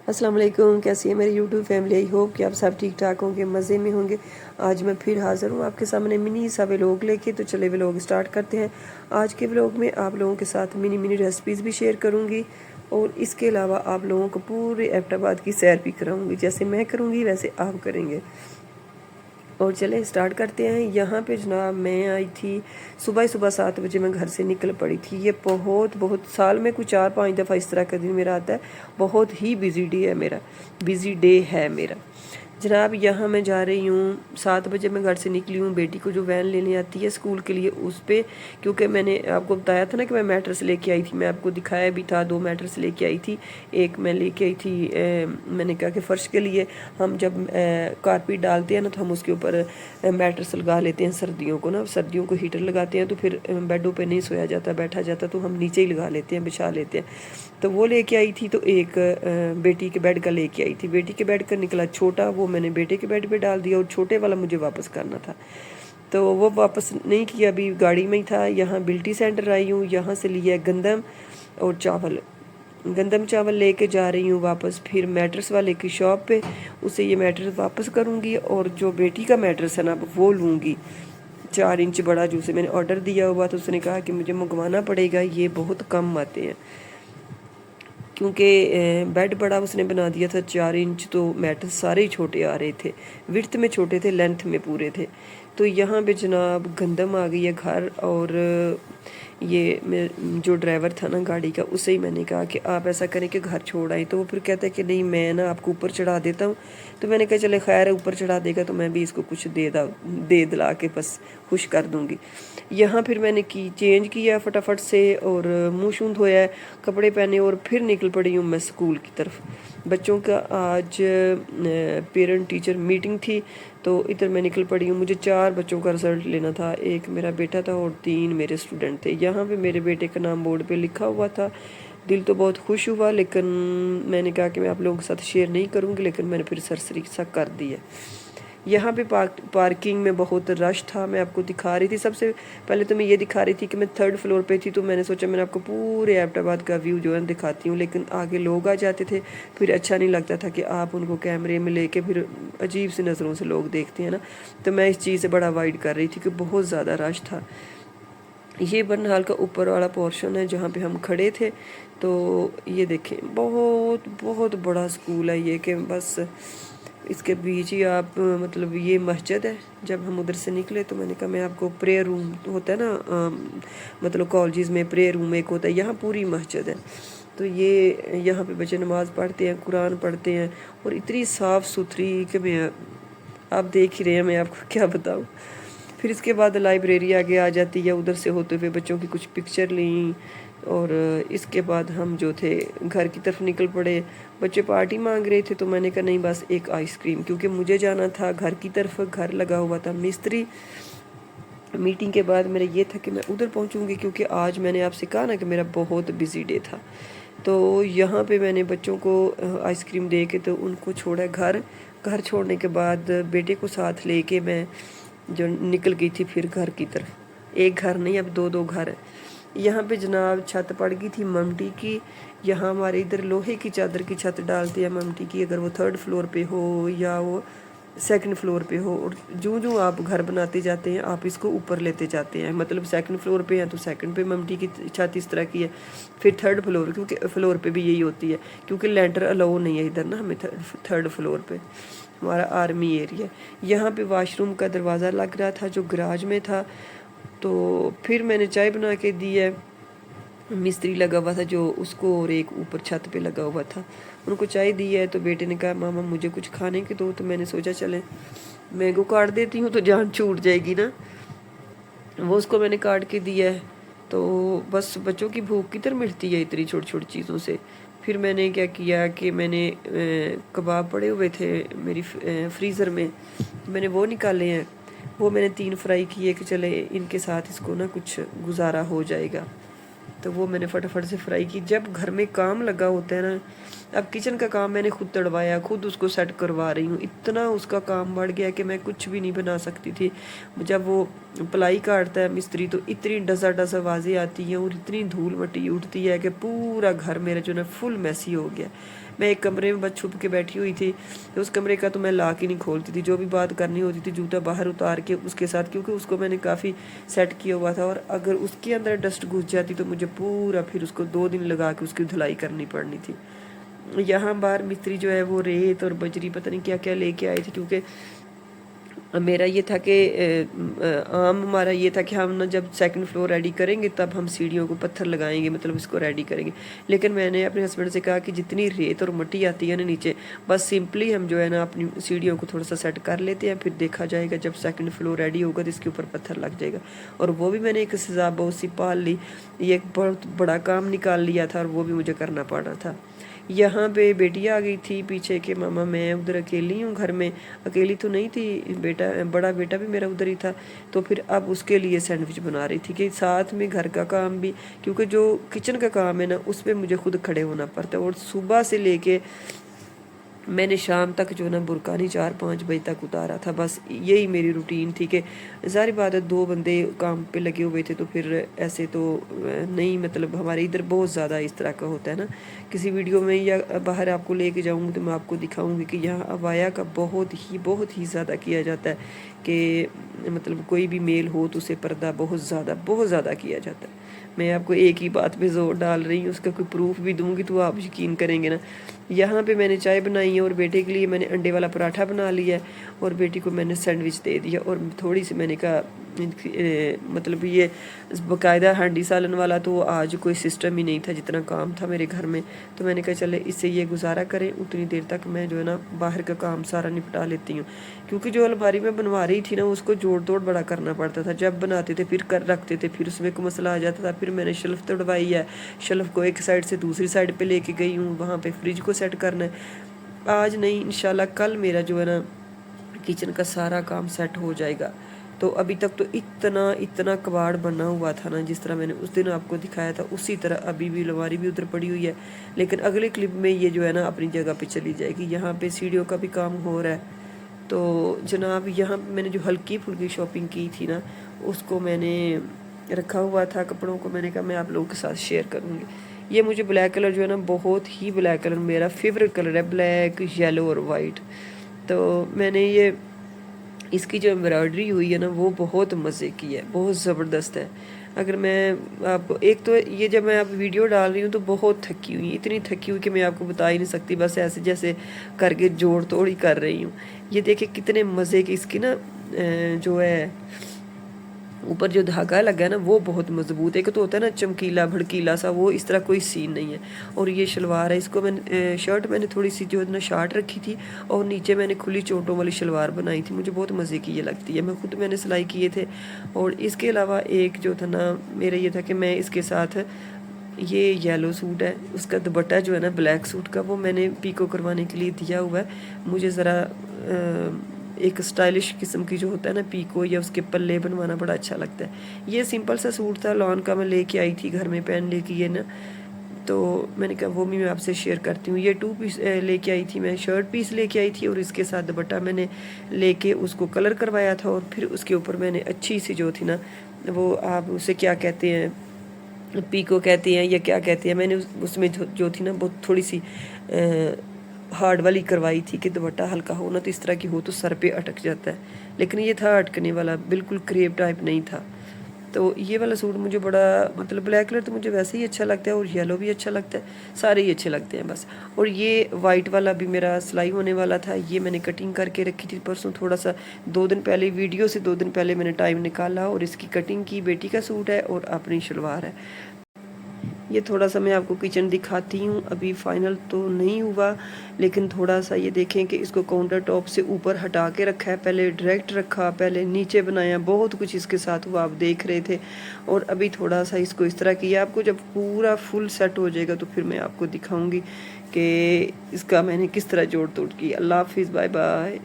السلام علیکم، کیسی ہے میری یوٹیوب فیملی؟ آئی ہوپ کہ آپ سب ٹھیک ٹھاک ہوں گے، مزے میں ہوں گے۔ آج میں پھر حاضر ہوں آپ کے سامنے منی سا ولاگ لے کے۔ تو چلے ولاگ سٹارٹ کرتے ہیں۔ آج کے ولاگ میں آپ لوگوں کے ساتھ منی ریسپیز بھی شیئر کروں گی، اور اس کے علاوہ آپ لوگوں کو پورے ایبٹ آباد کی سیر بھی کراؤں گی۔ جیسے میں کروں گی ویسے آپ کریں گے۔ اور چلیں سٹارٹ کرتے ہیں۔ یہاں پہ جناب میں آئی تھی صبح 7 بجے میں گھر سے نکل پڑی تھی۔ یہ بہت سال میں کوئی 4-5 دفعہ اس طرح کا دن میرا آتا ہے۔ بہت ہی بزی ڈے ہے میرا جناب۔ یہاں میں جا رہی ہوں 7 بجے میں گھر سے نکلی ہوں، بیٹی کو جو وین لینے آتی ہے اسکول کے لیے اس پہ، کیونکہ میں نے آپ کو بتایا تھا نا کہ میں میٹرس لے کے آئی تھی۔ میں آپ کو دکھایا بھی تھا، 2 میٹرس لے کے آئی تھی۔ ایک میں لے کے آئی تھی، میں نے کہا کہ فرش کے لیے ہم جب کارپیٹ ڈالتے ہیں نا تو ہم اس کے اوپر میٹرس لگا لیتے ہیں سردیوں کو نا، سردیوں کو ہیٹر لگاتے ہیں تو پھر بیڈوں پہ نہیں سویا جاتا، بیٹھا جاتا، تو ہم نیچے ہی لگا لیتے ہیں، بچھا لیتے ہیں۔ تو وہ لے کے آئی تھی۔ تو ایک بیٹی کے بیڈ کا لے کے آئی تھی۔ بیٹی کے بیڈ کا نکلا چھوٹا، وہ میں نے بیٹے کے بیڈ پہ ڈال دیا، اور چھوٹے والا مجھے واپس کرنا تھا تو وہ واپس نہیں کیا، ابھی گاڑی میں ہی تھا۔ یہاں بلٹی سینٹر آئی ہوں، یہاں سے لیا گندم اور چاول، گندم چاول لے کے جا رہی ہوں واپس پھر میٹرس والے کی شاپ پہ، اسے یہ میٹرس واپس کروں گی، اور جو بیٹی کا میٹرس ہے نا وہ لوں گی 4 انچ بڑا، جو اسے میں نے آرڈر دیا ہوا تو اس نے کہا کہ مجھے منگوانا پڑے گا، یہ بہت کم آتے ہیں، کیونکہ بیڈ بڑا اس نے بنا دیا تھا 4 انچ، تو میٹرس سارے ہی چھوٹے آ رہے تھے، وڈتھ میں چھوٹے تھے، لینتھ میں پورے تھے۔ تو یہاں پہ جناب گندم آ گئی ہے گھر، اور یہ جو ڈرائیور تھا نا گاڑی کا، اسے ہی میں نے کہا کہ آپ ایسا کریں کہ گھر چھوڑ آئیں، تو وہ پھر کہتا ہے کہ نہیں میں نا آپ کو اوپر چڑھا دیتا ہوں۔ تو میں نے کہا چلے خیر ہے، اوپر چڑھا دے گا تو میں بھی اس کو کچھ دے دلا کے بس خوش کر دوں گی۔ یہاں پھر میں نے چینج کیا فٹافٹ سے، اور منہ شون دھویا ہے، کپڑے پہنے، اور پھر نکل پڑی ہوں میں اسکول کی طرف۔ بچوں کا آج پیرنٹ ٹیچر میٹنگ تھی، تو ادھر میں نکل پڑی ہوں۔ مجھے 4 بچوں کا رزلٹ لینا تھا، ایک میرا بیٹا تھا اور 3 میرے اسٹوڈنٹ تھے۔ یہاں پہ میرے بیٹے کا نام بورڈ پہ لکھا ہوا تھا، دل تو بہت خوش ہوا، لیکن میں نے کہا کہ میں آپ لوگوں کے ساتھ شیئر نہیں کروں گی، لیکن میں نے پھر سرسری سا کر دیا۔ یہاں پہ پارکنگ میں بہت رش تھا، میں آپ کو دکھا رہی تھی۔ سب سے پہلے تو میں یہ دکھا رہی تھی کہ میں 3rd فلور پہ تھی، تو میں نے سوچا میں نے آپ کو پورے ایبٹ آباد کا ویو جو ہے دکھاتی ہوں، لیکن آگے لوگ آ جاتے تھے، پھر اچھا نہیں لگتا تھا کہ آپ ان کو کیمرے میں لے کے پھر عجیب سی نظروں سے لوگ دیکھتے ہیں نا، تو میں اس چیز سے بڑا اوائڈ کر رہی تھی کہ بہت زیادہ رش تھا۔ یہ برنہال کا اوپر والا پورشن ہے جہاں پہ ہم کھڑے تھے۔ تو یہ دیکھیں بہت بڑا اسکول ہے یہ، کہ بس اس کے بیچ ہی آپ مطلب یہ مسجد ہے۔ جب ہم ادھر سے نکلے تو میں نے کہا میں آپ کو پریئر روم ہوتا ہے نا، مطلب کالجز میں پریئر روم ایک ہوتا ہے، یہاں پوری مسجد ہے۔ تو یہ یہاں پہ بچے نماز پڑھتے ہیں، قرآن پڑھتے ہیں، اور اتنی صاف ستھری کہ میں آپ دیکھ ہی رہے ہیں، میں آپ کو کیا بتاؤں۔ پھر اس کے بعد لائبریری آگے آ جاتی ہے، ادھر سے ہوتے ہوئے بچوں کی کچھ پکچر لیں، اور اس کے بعد ہم جو تھے گھر کی طرف نکل پڑے۔ بچے پارٹی مانگ رہے تھے تو میں نے کہا نہیں بس ایک آئس کریم، کیونکہ مجھے جانا تھا گھر کی طرف، گھر لگا ہوا تھا مستری۔ میٹنگ کے بعد میرا یہ تھا کہ میں ادھر پہنچوں گی، کیونکہ آج میں نے آپ سے کہا نا کہ میرا بہت بزی ڈے تھا۔ تو یہاں پہ میں نے بچوں کو آئس کریم دے کے تو ان کو چھوڑا گھر چھوڑنے کے بعد بیٹے کو ساتھ لے کے میں جو نکل گئی تھی پھر گھر کی طرف۔ ایک گھر نہیں، اب 2 گھر ہیں۔ یہاں پہ جناب چھت پڑ گئی تھی ممٹی کی۔ یہاں ہمارے ادھر لوہے کی چادر کی چھت ڈالتے ہیں ممٹی کی، اگر وہ 3rd فلور پہ ہو یا وہ 2nd فلور پہ ہو، اور جو آپ گھر بناتے جاتے ہیں آپ اس کو اوپر لیتے جاتے ہیں، مطلب 2nd فلور پہ ہیں تو 2nd پہ ممٹی کی چھت اس طرح کی ہے، پھر 3rd فلور، کیونکہ فلور پہ بھی یہی ہوتی ہے، کیونکہ لینٹر الاؤ نہیں ہے ادھر نا ہمیں 3rd فلور پہ، ہمارا آرمی ایریا۔ یہاں پہ واش روم کا دروازہ لگ رہا تھا جو گراج میں تھا، تو پھر میں نے چائے بنا کے دی ہے۔ مستری لگا ہوا تھا جو اس کو، اور ایک اوپر چھت پہ لگا ہوا تھا، ان کو چائے دی ہے۔ تو بیٹے نے کہا ماما مجھے کچھ کھانے کے دو، تو میں نے سوچا چلیں مینگو کاٹ دیتی ہوں تو جان چھوٹ جائے گی نا، وہ اس کو میں نے کاٹ کے دیا ہے۔ تو بس بچوں کی بھوک کدھر مٹتی ہے اتنی چھوٹی چھوٹی چیزوں سے۔ پھر میں نے کیا کیا کہ میں نے کباب پڑے ہوئے تھے میری فریزر میں نے وہ نکالے ہیں، وہ میں نے 3 فرائی کیے کہ چلے ان کے ساتھ اس کو نا کچھ گزارا ہو جائے گا، تو وہ میں نے فٹافٹ سے فرائی کی۔ جب گھر میں کام لگا ہوتا ہے نا، अब किचन का काम मैंने खुद तड़वाया, खुद उसको सेट करवा रही हूँ। इतना उसका काम बढ़ गया कि मैं कुछ भी नहीं बना सकती थी। जब वो प्लाई काटता है मिस्त्री तो इतनी डसा डसा आवाज़ें आती हैं और इतनी धूल मट्टी उठती है कि पूरा घर मेरा जो है फुल मैसी हो गया। मैं एक कमरे में बस छुप के बैठी हुई थी, तो उस कमरे का तो मैं लाक ही नहीं खोलती थी। जो भी बात करनी होती थी जूता बाहर उतार के उसके साथ, क्योंकि उसको मैंने काफ़ी सेट किया हुआ था, और अगर उसके अंदर डस्ट घुस जाती तो मुझे पूरा फिर उसको 2 दिन लगा के उसकी धुलाई करनी पड़नी थी। यहाँ बाहर मिस्त्री जो है वो रेत और बजरी पता नहीं क्या क्या लेके आए थे, क्योंकि मेरा ये था कि आम हमारा ये था कि हम ना जब सेकंड फ्लोर रेडी करेंगे तब हम सीढ़ियों को पत्थर लगाएंगे, मतलब इसको रेडी करेंगे। लेकिन मैंने अपने हस्बैंड से कहा कि जितनी रेत और मिट्टी आती है ना नीचे, बस सिंपली हम जो है ना अपनी सीढ़ियों को थोड़ा सा सेट कर लेते हैं, फिर देखा जाएगा जब सेकंड फ्लोर रेडी होगा तो इसके ऊपर पत्थर लग जाएगा। और वो भी मैंने एक सजा बहुत सी पाल ली, ये एक बहुत बड़ा काम निकाल लिया था और वो भी मुझे करना पड़ रहा था। यहाँ पे बेटी आ गई थी पीछे के मामा मैं उधर अकेली हूँ घर में। अकेली तो नहीं थी, बड़ा बेटा भी मेरा उधर ही था। तो फिर अब उसके लिए सैंडविच बना रही थी कि साथ में घर का काम भी, क्योंकि जो किचन का काम है ना उसमें मुझे खुद खड़े होना पड़ता है। और सुबह से लेके मैंने शाम तक जो ना बुरकानी 4-5 बजे तक उतारा था। बस यही मेरी रूटीन थी कि ज़ाहिर बात है 2 बंदे काम पे लगे हुए थे तो फिर ऐसे तो नहीं, मतलब हमारे इधर बहुत ज़्यादा इस तरह का होता है ना। किसी वीडियो में या बाहर आपको लेके जाऊँगी तो मैं आपको दिखाऊँगी कि यहाँ अबाया का बहुत ही ज़्यादा किया जाता है कि मतलब कोई भी मेल हो तो उसे पर्दा बहुत ज़्यादा किया जाता है। मैं आपको एक ही बात पे जोर डाल रही हूँ, उसका कोई प्रूफ भी दूंगी तो आप यकीन करेंगे ना। यहाँ पे मैंने चाय बनाई है और बेटे के लिए मैंने अंडे वाला पराठा बना लिया है और बेटी को मैंने सैंडविच दे दिया। और थोड़ी सी मैंने कहा मतलब ये बाकायदा हांडी सालन वाला तो आज कोई सिस्टम ही नहीं था, जितना काम था मेरे घर में। तो मैंने कहा चले इससे ये गुजारा करें, उतनी देर तक मैं जो है ना बाहर का काम सारा निपटा लेती हूँ। क्योंकि जो अलमारी में बनवा रही थी ना उसको जोड़ तोड़ बड़ा करना पड़ता था। जब बनाते थे फिर कर रखते थे, फिर उसमें को मसला आ जाता था। फिर मैंने शेल्फ तोड़वाई है, शेल्फ को एक साइड से दूसरी साइड पे लेके गई हूँ, वहाँ पे फ्रिज को सेट करना है। आज नहीं इंशाल्लाह कल मेरा जो है ना किचन का सारा काम सेट हो जाएगा। तो अभी तक तो इतना कबाड़ बना हुआ था ना, जिस तरह मैंने उस दिन आपको दिखाया था उसी तरह अभी भी अलमारी भी उधर पड़ी हुई है। लेकिन अगले क्लिप में ये जो है ना अपनी जगह पे चली जाएगी। यहाँ पे सीढ़ियों का भी काम हो रहा है। तो जनाब यहाँ मैंने जो हल्की फुल्की शॉपिंग की थी ना उसको मैंने रखा हुआ था कपड़ों को, मैंने कहा मैं आप लोगों के साथ शेयर करूँगी। ये मुझे ब्लैक कलर जो है ना बहुत ही ब्लैक कलर मेरा फेवरेट कलर है, ब्लैक येलो और वाइट। तो मैंने ये इसकी जो एम्ब्रॉयडरी हुई है ना वो बहुत मज़े की है, बहुत ज़बरदस्त है। अगर मैं आपको एक तो ये जब मैं आप वीडियो डाल रही हूँ तो बहुत थकी हुई, इतनी थकी हुई कि मैं आपको बता ही नहीं सकती, बस ऐसे जैसे करके जोड़ तोड़ ही कर रही हूँ। ये देखिए कितने मज़े की इसकी ना जो है ऊपर जो धागा लगा है ना वो बहुत मजबूत है। एक तो होता है ना चमकीला भड़कीला सा, वो इस तरह कोई सीन नहीं है। और ये शलवार है, इसको मैंने शर्ट मैंने थोड़ी सी जो है ना शार्ट रखी थी और नीचे मैंने खुली चोटों वाली शलवार बनाई थी। मुझे बहुत मज़े की ये लगती है, मैं खुद मैंने सिलाई किए थे। और इसके अलावा एक जो था ना मेरा ये था कि मैं इसके साथ ये येलो सूट है, उसका दुपट्टा जो है ना ब्लैक सूट का वो मैंने पीको करवाने के लिए दिया हुआ है। मुझे ज़रा एक स्टाइलिश किस्म की जो होता है ना पीको या उसके पल्ले बनवाना बड़ा अच्छा लगता है। ये सिंपल सा सूट था लॉन का, मैं लेके आई थी घर में पहनने के लिए ना, तो मैंने कहा वो भी मैं आपसे शेयर करती हूँ। ये 2 पीस लेके आई थी मैं, शर्ट पीस लेके आई थी और इसके साथ दुपट्टा मैंने लेके उसको कलर करवाया था। और फिर उसके ऊपर मैंने अच्छी सी जो थी ना वो आप उसे क्या कहते हैं, पीको कहते हैं या क्या कहते हैं, मैंने उसमें जो थी ना बहुत थोड़ी सी हार्ड वाली करवाई थी कि दुपट्टा हल्का हो ना तो इस तरह की हो तो सर पे अटक जाता है। लेकिन ये था अटकने वाला, बिल्कुल क्रेप टाइप नहीं था। तो ये वाला सूट मुझे बड़ा मतलब ब्लैक कलर तो मुझे वैसे ही अच्छा लगता है और येलो भी अच्छा लगता है, सारे ही अच्छे लगते हैं बस। और ये वाइट वाला भी मेरा सिलाई होने वाला था, ये मैंने कटिंग करके रखी थी परसों, थोड़ा सा 2 दिन पहले, वीडियो से 2 दिन पहले मैंने टाइम निकाला और इसकी कटिंग की। बेटी का सूट है और अपनी शलवार है। ये थोड़ा सा मैं आपको किचन दिखाती हूँ, अभी फाइनल तो नहीं हुआ लेकिन थोड़ा सा ये देखें कि इसको काउंटर टॉप से ऊपर हटा के रखा है, पहले डायरेक्ट रखा, पहले नीचे बनाया, बहुत कुछ इसके साथ हुआ आप देख रहे थे। और अभी थोड़ा सा इसको इस तरह किया। आपको जब पूरा फुल सेट हो जाएगा तो फिर मैं आपको दिखाऊंगी कि इसका मैंने किस तरह जोड़ तोड़ की। अल्लाह हाफिज़, बाय बाय।